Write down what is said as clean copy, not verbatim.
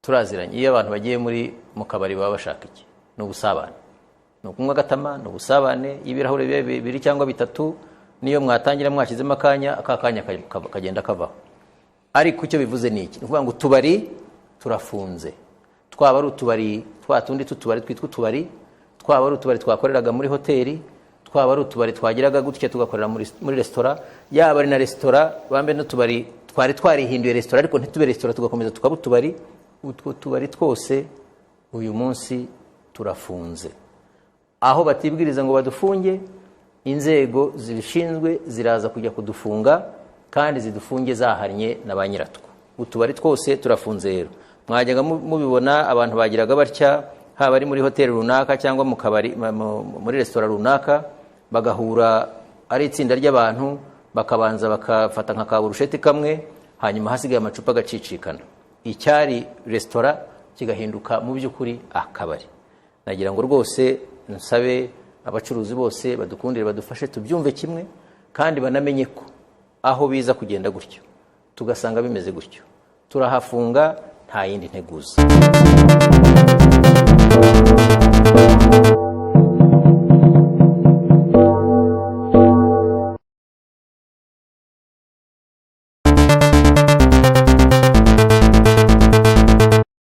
turaziranye. Iyo abantu bagiye mu kabari baba bashaka iki? Ni ubusabane, ni ukunywa agatama, ni ubusabane y'ibirahure bibiri cyangwa bitatu, niyo mwatangira mwashyizemo akanya kagenda kavaho. Ariko icyo bivuze ni iki? Ni ukuvuga ngo utubari turafunze. Twaba ari utubari twatundi tutubari twitwa utubari, twaba ari utubari twakoreraga muri hoteli, twaba ari utubari twagiraga gutya tugakorera muri restaurant, yaba ari na restaurant bambe n'utubari twarihinduye restaurant ariko ntitube restaurant tugakomeza tukaba utubari. Utwo tubari twose uyu munsi turafunze. Aho batibwiriza ngo badufunge, inzego zibishinzwe ziraza kujya kudufunga kandi zidufunge zahannye na ba nyiratwo. Utubari twose turafunze rero. Mwajyaga mubibona abantu bagiraga batya, haba ari muri hoteli runaka cyangwa mu kabari muri restaurant runaka, bagahura ari itsinda ry'abantu bakabanza bakafata nka kaburusheti kamwe, hanyuma hasigaye amacupa agacicikana. Icyari restaurant kigahinduka mu by'ukuri akabari. Nagira ngo rwose nsabe abacuruzi bose badukundire badufashe tubyumve kimwe kandi banamenye ko aho biza kugenda gutyo tugasanga bimeze gutyo turahafunga nta yindi nteguza.